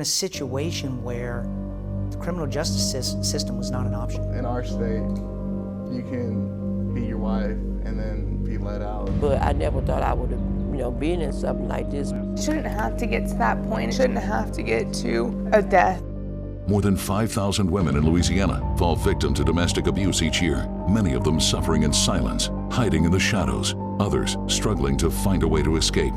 A situation where the criminal justice system was not an option. In our state, you can beat your wife and then be let out. But I never thought I would have, been in something like this. It shouldn't have to get to that point. It shouldn't have to get to a death. More than 5,000 women in Louisiana fall victim to domestic abuse each year, many of them suffering in silence, hiding in the shadows, others struggling to find a way to escape.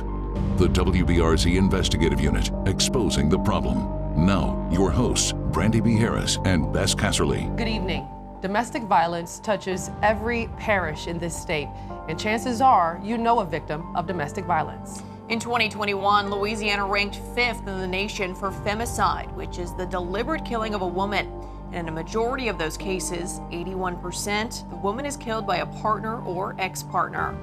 The WBRZ Investigative Unit, exposing the problem. Now, your hosts, Brandy B. Harris and Bess Casserly. Good evening. Domestic violence touches every parish in this state, and chances are you know a victim of domestic violence. In 2021, Louisiana ranked 5th in the nation for femicide, which is the deliberate killing of a woman. And in a majority of those cases, 81%, the woman is killed by a partner or ex-partner.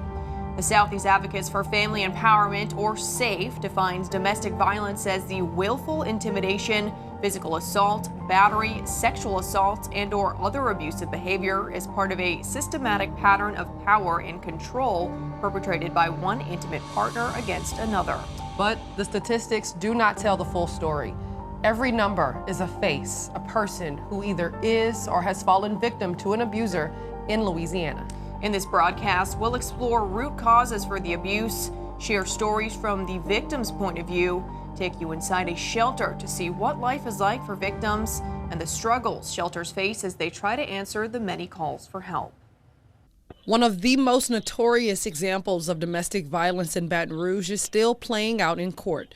The Southeast Advocates for Family Empowerment, or SAFE, defines domestic violence as the willful intimidation, physical assault, battery, sexual assault, and/or other abusive behavior as part of a systematic pattern of power and control perpetrated by one intimate partner against another. But the statistics do not tell the full story. Every number is a face, a person who either is or has fallen victim to an abuser in Louisiana. In this broadcast, we'll explore root causes for the abuse, share stories from the victim's point of view, take you inside a shelter to see what life is like for victims and the struggles shelters face as they try to answer the many calls for help. One of the most notorious examples of domestic violence in Baton Rouge is still playing out in court.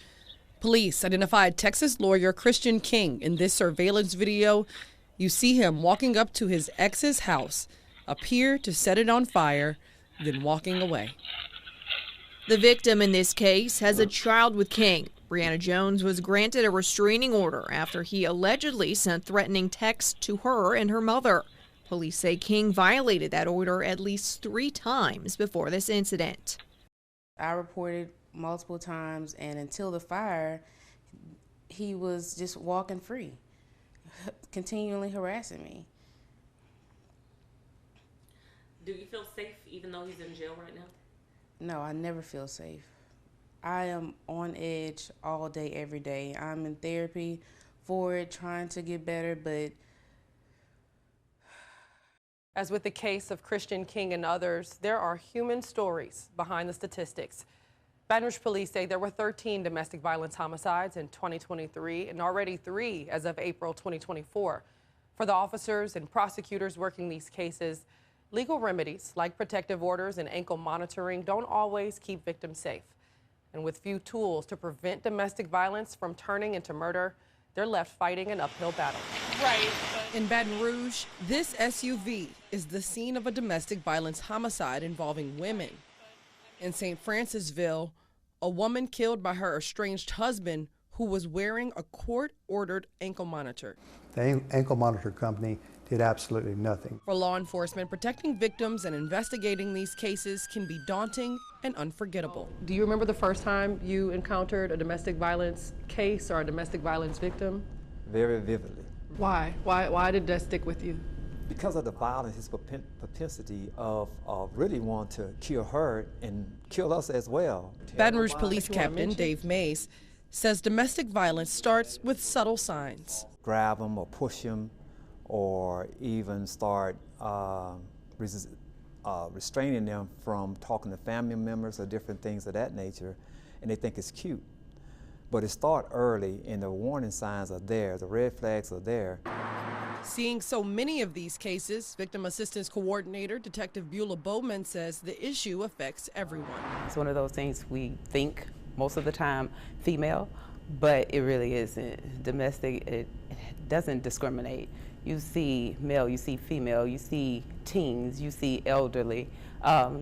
Police identified Texas lawyer Christian King in this surveillance video. You see him walking up to his ex's house, appear to set it on fire, then walking away. The victim in this case has a child with King. Brianna Jones was granted a restraining order after he allegedly sent threatening texts to her and her mother. Police say King violated that order at least 3 times before this incident. I reported multiple times, and until the fire, he was just walking free, continually harassing me. Do you feel safe even though he's in jail right now? No, I never feel safe. I am on edge all day, every day. I'm in therapy for it, trying to get better, but... As with the case of Christian King and others, there are human stories behind the statistics. Baton Rouge police say there were 13 domestic violence homicides in 2023 and already 3 as of April 2024. For the officers and prosecutors working these cases, legal remedies like protective orders and ankle monitoring don't always keep victims safe. And with few tools to prevent domestic violence from turning into murder, they're left fighting an uphill battle. Right. In Baton Rouge, this SUV is the scene of a domestic violence homicide involving women. In St. Francisville, a woman killed by her estranged husband who was wearing a court-ordered ankle monitor. The ankle monitor company did absolutely nothing. For law enforcement, protecting victims and investigating these cases can be daunting and unforgettable. Do you remember the first time you encountered a domestic violence case or a domestic violence victim? Very vividly. Why? Why did that stick with you? Because of the violence, his propensity of really want to kill her and kill us as well. Baton Rouge Police Captain Dave Mays says domestic violence starts with subtle signs. Grab him or push him, or even start restraining them from talking to family members or different things of that nature, and they think it's cute. But it starts early, and the warning signs are there, the red flags are there. Seeing so many of these cases, Victim Assistance Coordinator Detective Beulah Bowman says the issue affects everyone. It's one of those things we think most of the time female, but it really isn't. Domestic, it doesn't discriminate. You see male, you see female, you see teens, you see elderly,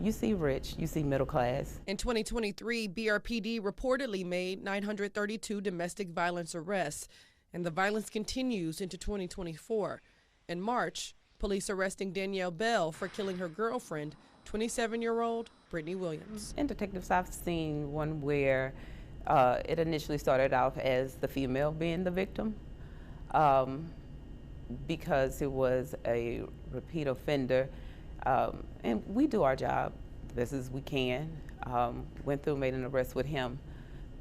you see rich, you see middle class. In 2023, BRPD reportedly made 932 domestic violence arrests, and the violence continues into 2024. In March, police arresting Danielle Bell for killing her girlfriend, 27-year-old Brittany Williams. In detectives, I've seen one where it initially started out as the female being the victim. Because it was a repeat offender, and we do our job best as we can. Went through, made an arrest with him,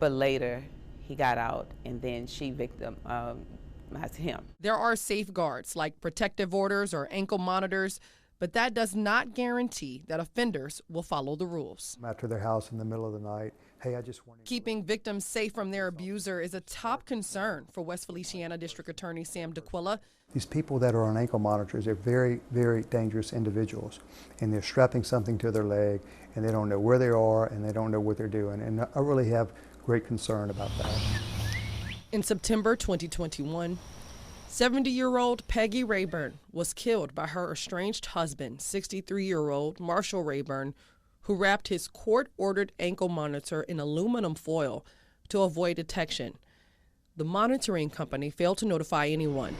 but later he got out, and then she victimized him. There are safeguards like protective orders or ankle monitors, but that does not guarantee that offenders will follow the rules. After their house in the middle of the night, hey, I just want to... Keeping victims safe from their abuser is a top concern for West Feliciana District Attorney Sam DeQuilla. These people that are on ankle monitors are very, very dangerous individuals, and they're strapping something to their leg, and they don't know where they are, and they don't know what they're doing, and I really have great concern about that. In September 2021, 70-year-old Peggy Rayburn was killed by her estranged husband, 63-year-old Marshall Rayburn, who wrapped his court-ordered ankle monitor in aluminum foil to avoid detection. The monitoring company failed to notify anyone.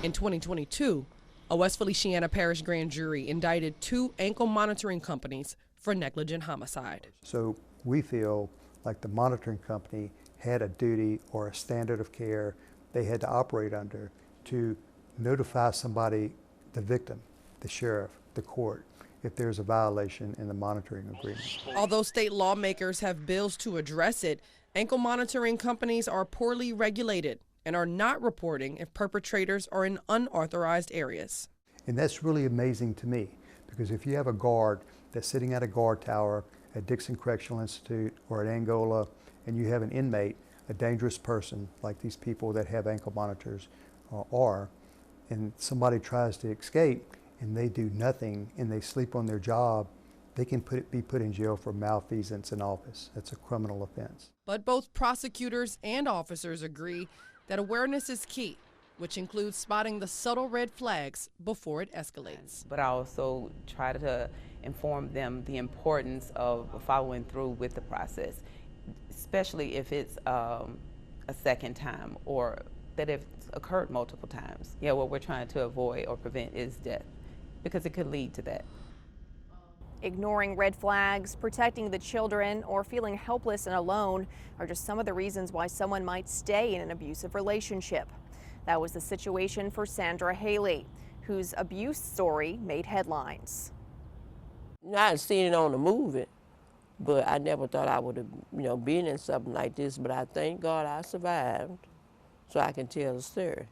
In 2022, a West Feliciana Parish grand jury indicted 2 ankle monitoring companies for negligent homicide. So we feel like the monitoring company had a duty or a standard of care they had to operate under to notify somebody, the victim, the sheriff, the court, if there's a violation in the monitoring agreement. Although state lawmakers have bills to address it, ankle monitoring companies are poorly regulated and are not reporting if perpetrators are in unauthorized areas. And that's really amazing to me, because if you have a guard that's sitting at a guard tower at Dixon Correctional Institute or at Angola, and you have an inmate, a dangerous person like these people that have ankle monitors are, and somebody tries to escape and they do nothing and they sleep on their job, they can be put in jail for malfeasance in office. That's a criminal offense. But both prosecutors and officers agree that awareness is key, which includes spotting the subtle red flags before it escalates. But I also try to inform them the importance of following through with the process, especially if it's a second time or that if it's occurred multiple times. Yeah, what we're trying to avoid or prevent is death, because it could lead to that. Ignoring red flags, protecting the children, or feeling helpless and alone are just some of the reasons why someone might stay in an abusive relationship. That was the situation for Sandra Haley, whose abuse story made headlines. I'd seen it on the movie, but I never thought I would have, been in something like this. But I thank God I survived, so I can tell the story.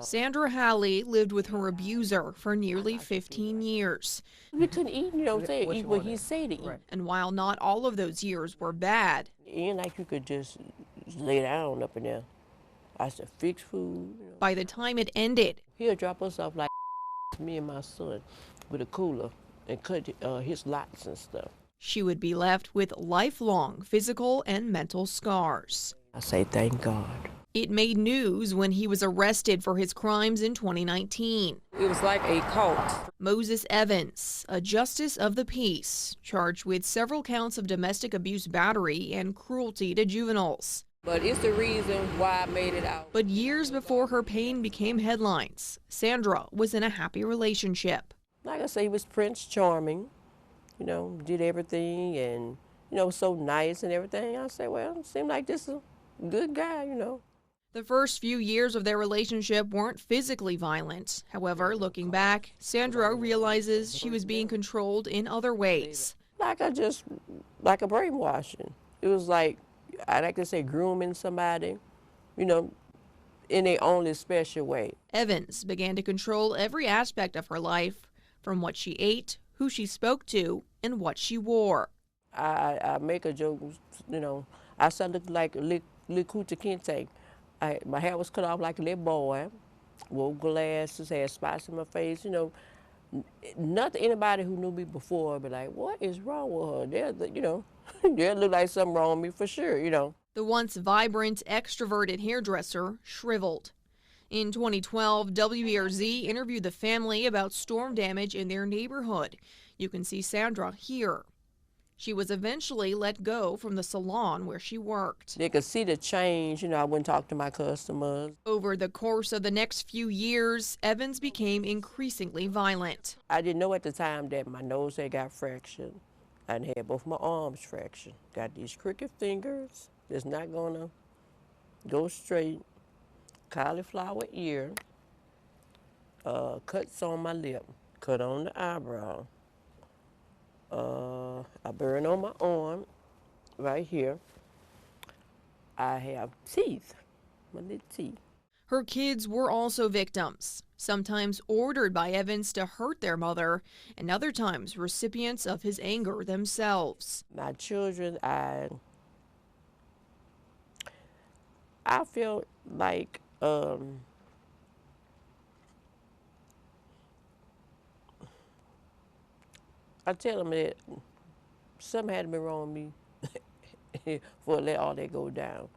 Sandra Haley lived with her abuser for nearly 15 years. We couldn't eat, eat what he said to eat. Right. And while not all of those years were bad, it ain't like you could just lay down up in there. I said, fix food. By the time it ended, he'll drop us off like me and my son with a cooler and cut his lots and stuff. She would be left with lifelong physical and mental scars. I say thank God. It made news when he was arrested for his crimes in 2019. It was like a cult. Moses Evans, a justice of the peace, charged with several counts of domestic abuse battery and cruelty to juveniles. But it's the reason why I made it out. But years before her pain became headlines, Sandra was in a happy relationship. Like I say, he was Prince Charming, did everything and, so nice and everything. I say, well, it seemed like this is a good guy, The first few years of their relationship weren't physically violent. However, looking back, Sandra realizes she was being controlled in other ways. Like a brainwashing. It was like, I like to say grooming somebody, in a only special way. Evans began to control every aspect of her life, from what she ate, who she spoke to, and what she wore. I make a joke, I said I looked like Le Kunta Kinte. My hair was cut off like a little boy, wore glasses, had spots in my face, Nothing, anybody who knew me before would be like, what is wrong with her? There look like something wrong with me for sure, The once vibrant, extroverted hairdresser shriveled. In 2012, WBRZ interviewed the family about storm damage in their neighborhood. You can see Sandra here. She was eventually let go from the salon where she worked. They could see the change, I wouldn't talk to my customers. Over the course of the next few years, Evans became increasingly violent. I didn't know at the time that my nose had got fractured. I had both my arms fractured. Got these crooked fingers that's not gonna go straight. Cauliflower ear. Cuts on my lip. Cut on the eyebrow. A burn on my arm, right here. I have teeth, my little teeth. Her kids were also victims, sometimes ordered by Evans to hurt their mother, and other times recipients of his anger themselves. My children, I feel like I tell them that something had to be wrong with me for let all that go down.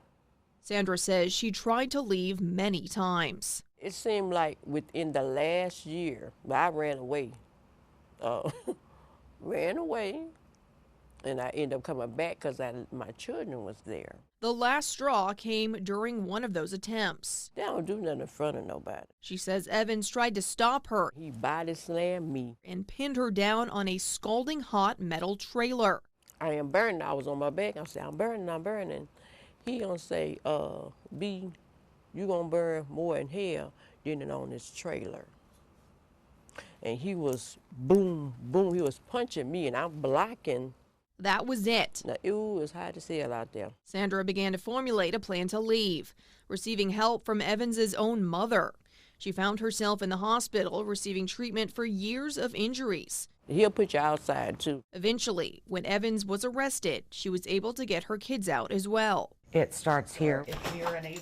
Sandra says she tried to leave many times. It seemed like within the last year, I ran away. Ran away, and I ended up coming back because my children was there. The last straw came during one of those attempts. They don't do nothing in front of nobody. She says Evans tried to stop her. He body slammed me. And pinned her down on a scalding hot metal trailer. I am burning. I was on my back. I said, I'm burning, I'm burning. He gonna say, B, you gonna burn more in hell than on this trailer. And he was boom, boom, he was punching me and I'm blocking. That was it. Now, it was hard to hell out there. Sandra began to formulate a plan to leave, receiving help from Evans's own mother. She found herself in the hospital receiving treatment for years of injuries. He'll put you outside too. Eventually, when Evans was arrested, she was able to get her kids out as well. It starts here.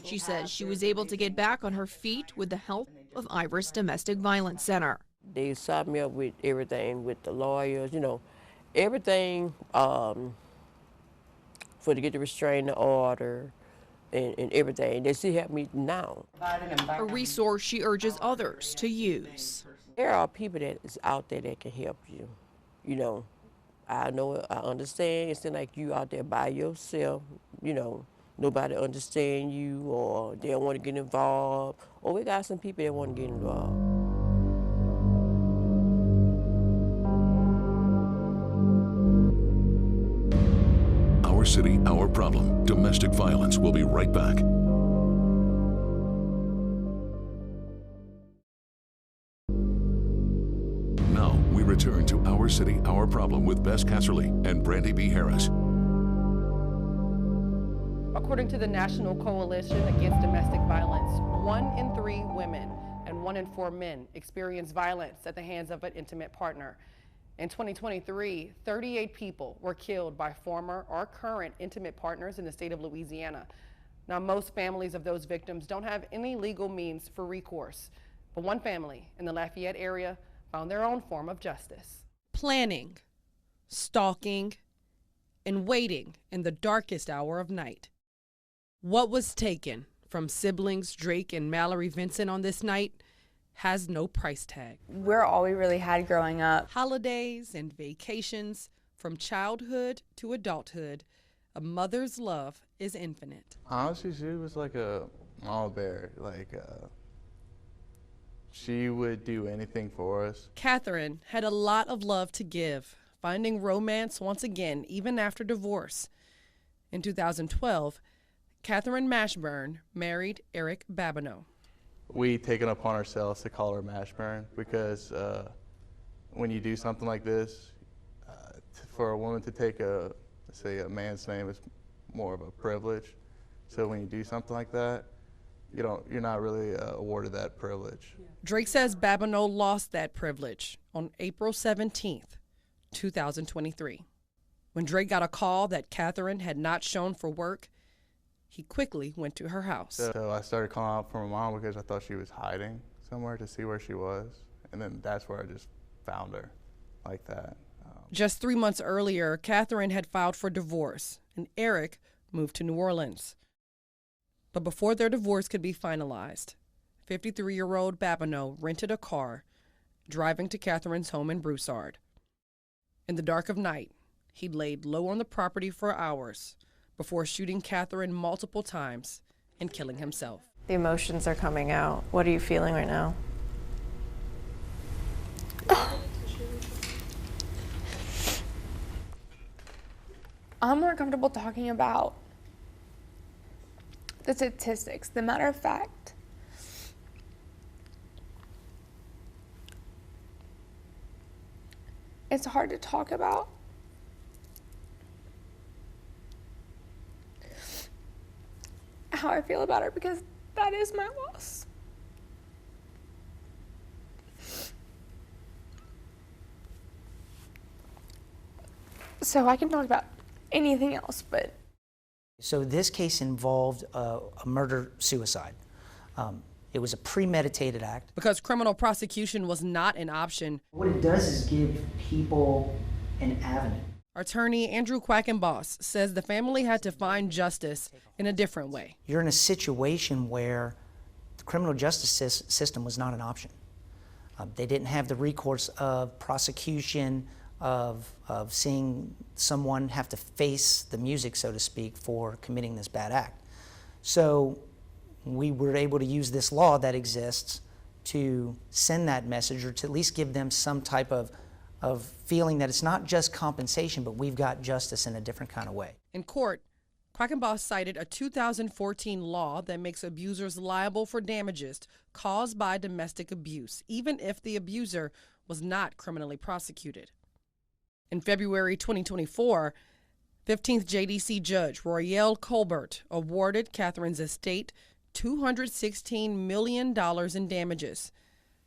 She says she was able to get back on her feet with the help of Iris Domestic Violence Center. They set me up with everything, with the lawyers, you know, everything for to get the restraining order and everything. They still help me now. A resource she urges others to use. There are people that is out there that can help you. You know, I know, I understand. It's not like you out there by yourself, you know, nobody understand you or they don't want to get involved. Or we got some people that want to get involved. Our city, our problem. Domestic violence. We'll be right back. Now, we return to Our City, Our Problem with Bess Casserly and Brandy B. Harris. According to the National Coalition Against Domestic Violence, 1 in 3 women and 1 in 4 men experience violence at the hands of an intimate partner. In 2023, 38 people were killed by former or current intimate partners in the state of Louisiana. Now, most families of those victims don't have any legal means for recourse, but one family in the Lafayette area found their own form of justice. Planning, stalking, and waiting in the darkest hour of night. What was taken from siblings Drake and Mallory Vincent on this night has no price tag. We're all we really had growing up. Holidays and vacations, from childhood to adulthood, a mother's love is infinite. Honestly, she was like a mama bear. She would do anything for us. Catherine had a lot of love to give, finding romance once again, even after divorce. In 2012, Catherine Mashburn married Eric Babineau. We taken upon ourselves to call her Mashburn because when you do something like this, for a woman to take a man's name is more of a privilege. So when you do something like that, you're not really awarded that privilege. Drake says Babineau lost that privilege on April 17th, 2023. When Drake got a call that Catherine had not shown for work, he quickly went to her house. So I started calling out for my mom because I thought she was hiding somewhere to see where she was. And then that's where I just found her like that. Just 3 months earlier, Catherine had filed for divorce and Eric moved to New Orleans. But before their divorce could be finalized, 53-year-old Babineau rented a car, driving to Catherine's home in Broussard. In the dark of night, he laid low on the property for hours before shooting Catherine multiple times and killing himself. The emotions are coming out. What are you feeling right now? I'm more comfortable talking about the statistics. The matter of fact, it's hard to talk about. how I feel about her because that is my loss. So I can talk about anything else, but. So this case involved a murder-suicide. It was a premeditated act. Because criminal prosecution was not an option, What it does is give people an avenue. attorney Andrew Quackenboss says the family had to find justice in a different way. You're in a situation where the criminal justice system was not an option. They didn't have the recourse of prosecution, of seeing someone have to face the music, so to speak, for committing this bad act. So we were able to use this law that exists to send that message, or to at least give them some type of feeling that it's not just compensation, but we've got justice in a different kind of way. In court, Quackenboss cited a 2014 law that makes abusers liable for damages caused by domestic abuse, even if the abuser was not criminally prosecuted. In February 2024, 15th JDC Judge Royale Colbert awarded Catherine's estate $216 million in damages.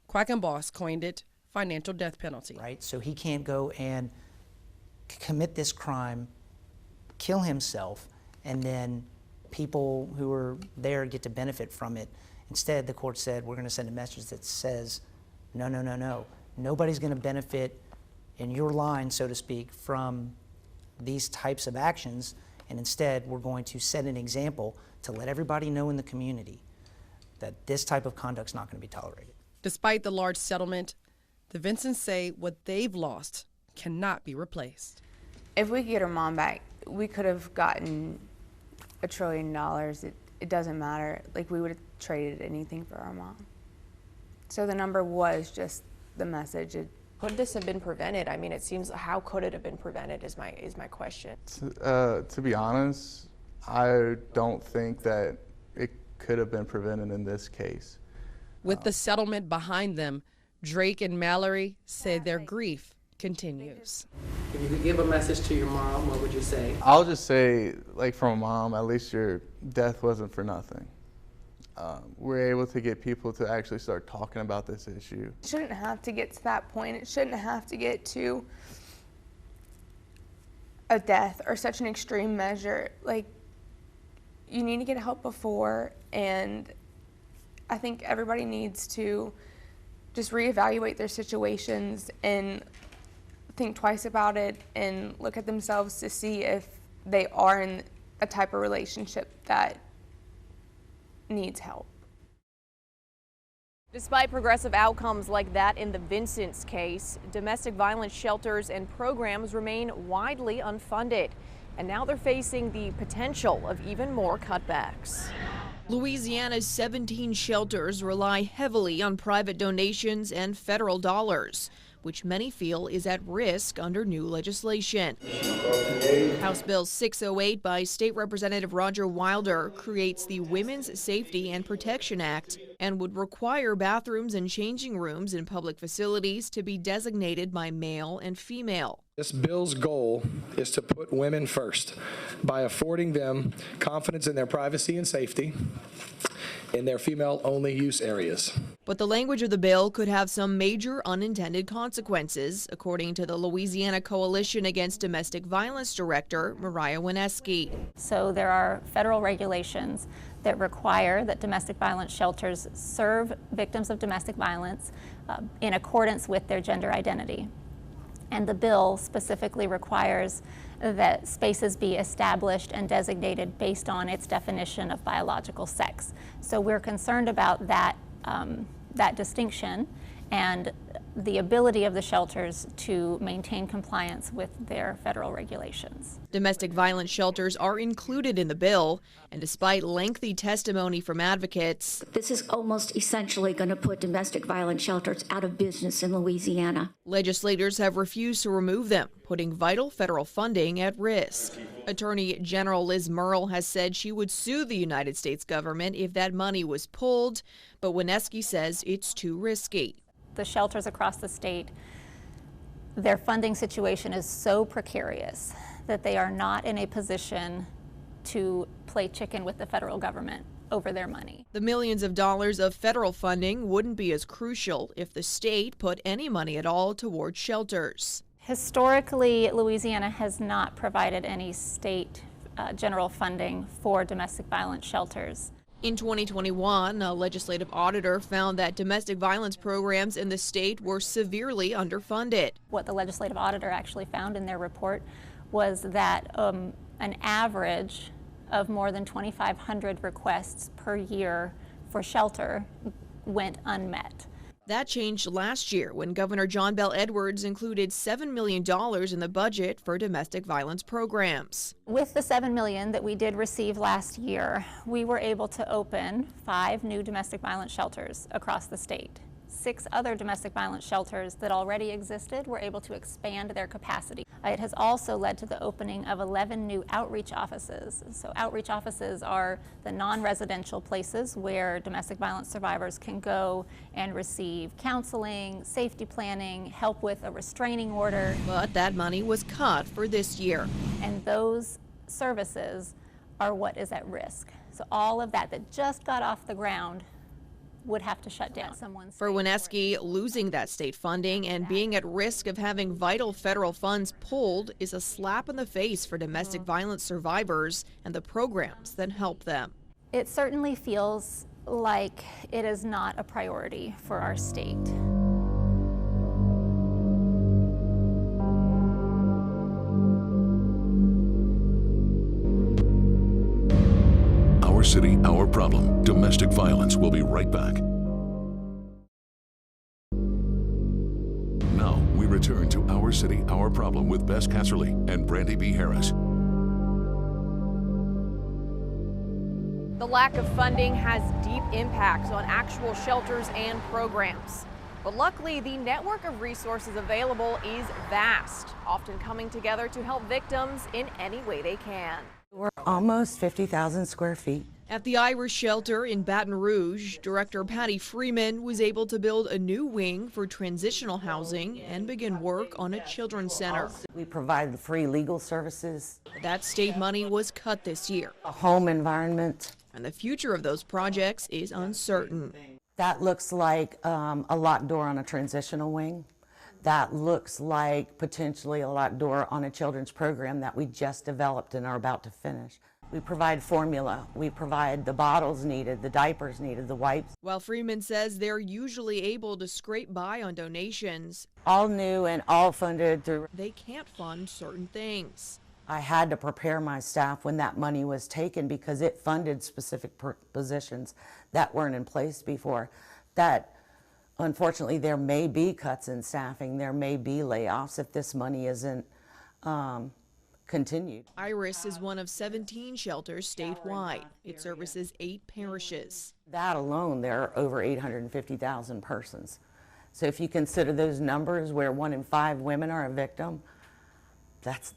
Quackenboss coined it financial death penalty. Right? So he can't go and commit this crime, kill himself, and then people who are there get to benefit from it. Instead, the court said, we're going to send a message that says, no, no, no, no. Nobody's going to benefit in your line, so to speak, from these types of actions, and instead we're going to set an example to let everybody know in the community that this type of conduct is not going to be tolerated. Despite the large settlement, the Vincents say what they've lost cannot be replaced. If we could get her mom back, we could have gotten $1 trillion. It doesn't matter. Like, we would have traded anything for our mom. So the number was just the message. Could this have been prevented? I mean, it seems, how could it have been prevented is my question. To be honest, I don't think that it could have been prevented in this case. With the settlement behind them, Drake and Mallory said their grief continues. If you could give a message to your mom, what would you say? I'll just say, like, from a mom, at least your death wasn't for nothing. We're able to get people to actually start talking about this issue. It shouldn't have to get to that point. It shouldn't have to get to a death or such an extreme measure. Like, you need to get help before, and I think everybody needs to just reevaluate their situations and think twice about it and look at themselves to see if they are in a type of relationship that needs help. Despite progressive outcomes like that in the Vincents case, domestic violence shelters and programs remain widely unfunded. And now they're facing the potential of even more cutbacks. Louisiana's 17 shelters rely heavily on private donations and federal dollars, which many feel is at risk under new legislation. House Bill 608 by State Representative Roger Wilder creates the Women's Safety and Protection Act and would require bathrooms and changing rooms in public facilities to be designated by male and female. This bill's goal is to put women first by affording them confidence in their privacy and safety in their female-only use areas. But the language of the bill could have some major unintended consequences, according to the Louisiana Coalition Against Domestic Violence Director Mariah Wineski. So there are federal regulations that require that domestic violence shelters serve victims of domestic violence in accordance with their gender identity. And the bill specifically requires that spaces be established and designated based on its definition of biological sex. So we're concerned about that, that distinction and the ability of the shelters to maintain compliance with their federal regulations. Domestic violence shelters are included in the bill, and despite lengthy testimony from advocates, this is almost essentially going to put domestic violence shelters out of business in Louisiana. Legislators have refused to remove them, putting vital federal funding at risk. Attorney General Liz Murrill has said she would sue the United States government if that money was pulled, but Wineski says it's too risky. The shelters across the state, their funding situation is so precarious that they are not in a position to play chicken with the federal government over their money. The millions of dollars of federal funding wouldn't be as crucial if the state put any money at all towards shelters. Historically, Louisiana has not provided any state general funding for domestic violence shelters. In 2021, a legislative auditor found that domestic violence programs in the state were severely underfunded. What the legislative auditor actually found in their report was that an average of more than 2,500 requests per year for shelter went unmet. That changed last year when Governor John Bel Edwards included $7 million in the budget for domestic violence programs. With the $7 million that we did receive last year, we were able to open 5 new domestic violence shelters across the state. 6 other domestic violence shelters that already existed were able to expand their capacity. It has also led to the opening of 11 new outreach offices. So outreach offices are the non-residential places where domestic violence survivors can go and receive counseling, safety planning, help with a restraining order. But that money was cut for this year. And those services are what is at risk. So all of that just got off the ground would have to shut down. For Wineski, losing that state funding and being at risk of having vital federal funds pulled is a slap in the face for domestic violence survivors and the programs that help them. It certainly feels like it is not a priority for our state. Our city, our problem. Domestic violence. We'll be right back. Now, we return to Our City, Our Problem with Bess Casserly and Brandy B. Harris. The lack of funding has deep impacts on actual shelters and programs. But luckily, the network of resources available is vast, often coming together to help victims in any way they can. We're almost 50,000 square feet. At the Irish shelter in Baton Rouge, Director Patty Freeman was able to build a new wing for transitional housing and begin work on a children's center. We provide free legal services. That state money was cut this year. A home environment. And the future of those projects is uncertain. That looks like a locked door on a transitional wing. That looks like potentially a locked door on a children's program that we just developed and are about to finish. We provide formula, we provide the bottles needed, the diapers needed, the wipes. While Freeman says they're usually able to scrape by on donations, all new and all funded through. They can't fund certain things. I had to prepare my staff when that money was taken because it funded specific positions that weren't in place before. That unfortunately, there may be cuts in staffing, there may be layoffs if this money isn't continued. Iris is one of 17 shelters statewide. It services 8 parishes. That alone, there are over 850,000 persons. So if you consider those numbers where 1 in 5 women are a victim,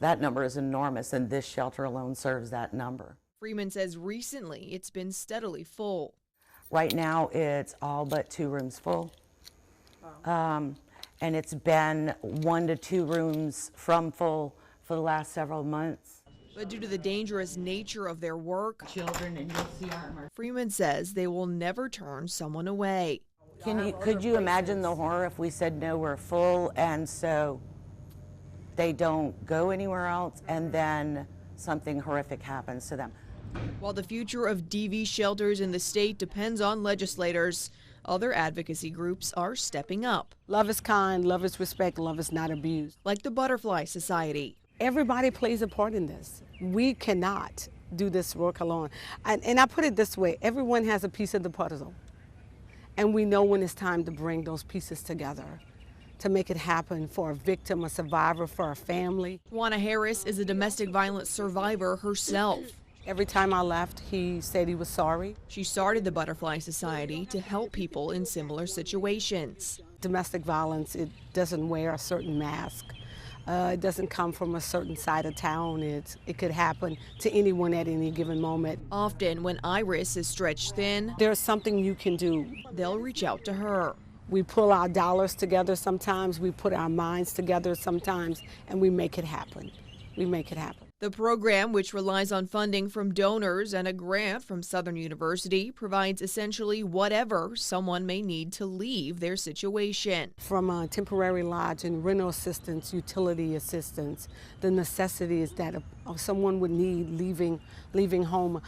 that number is enormous, and this shelter alone serves that number. Freeman says recently it's been steadily full. Right now, it's all but 2 rooms full. And it's been 1 to 2 rooms from full for the last several months. But due to the dangerous nature of their work, Freeman says they will never turn someone away. Could you imagine the horror if we said, no, we're full, and so they don't go anywhere else, and then something horrific happens to them? While the future of DV shelters in the state depends on legislators, other advocacy groups are stepping up. Love is kind, love is respect, love is not abused. Like the Butterfly Society. Everybody plays a part in this. We cannot do this work alone. And I put it this way, everyone has a piece of the puzzle. And we know when it's time to bring those pieces together to make it happen for a victim, a survivor, for a family. Juana Harris is a domestic violence survivor herself. Every time I left, he said he was sorry. She started the Butterfly Society to help people in similar situations. Domestic violence, it doesn't wear a certain mask. It doesn't come from a certain side of town. It could happen to anyone at any given moment. Often when Iris is stretched thin, there's something you can do. They'll reach out to her. We pull our dollars together sometimes, we put our minds together sometimes, and we make it happen. We make it happen. The program, which relies on funding from donors and a grant from Southern University, provides essentially whatever someone may need to leave their situation. From temporary lodging, rental assistance, utility assistance, the necessities that someone would need leaving home.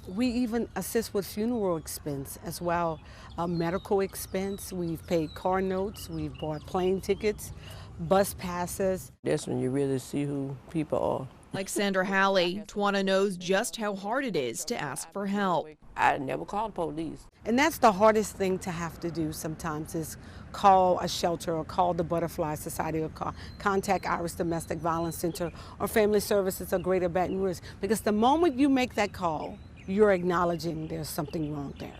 We even assist with funeral expense as well, medical expense. We've paid car notes, we've bought plane tickets, bus passes. That's when you really see who people are. Like Sandra Halley, Tawana knows just how hard it is to ask for help. I never called police. And that's the hardest thing to have to do sometimes is call a shelter or call the Butterfly Society or contact Iris Domestic Violence Center or Family Services of Greater Baton Rouge. Because the moment you make that call, you're acknowledging there's something wrong there.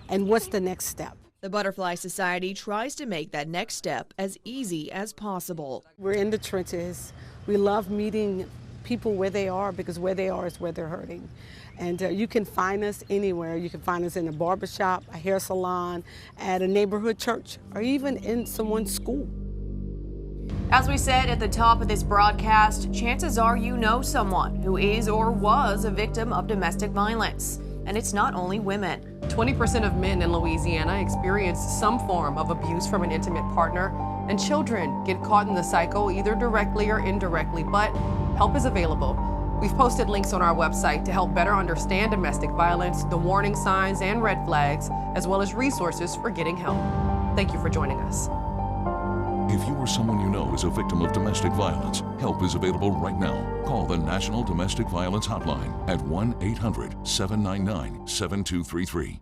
And what's the next step? The Butterfly Society tries to make that next step as easy as possible. We're in the trenches. We love meeting people where they are because where they are is where they're hurting. And you can find us anywhere. You can find us in a barbershop, a hair salon, at a neighborhood church, or even in someone's school. As we said at the top of this broadcast, chances are you know someone who is or was a victim of domestic violence. And it's not only women. 20% of men in Louisiana experience some form of abuse from an intimate partner, and children get caught in the cycle either directly or indirectly, but help is available. We've posted links on our website to help better understand domestic violence, the warning signs and red flags, as well as resources for getting help. Thank you for joining us. If you or someone you know is a victim of domestic violence, help is available right now. Call the National Domestic Violence Hotline at 1-800-799-7233.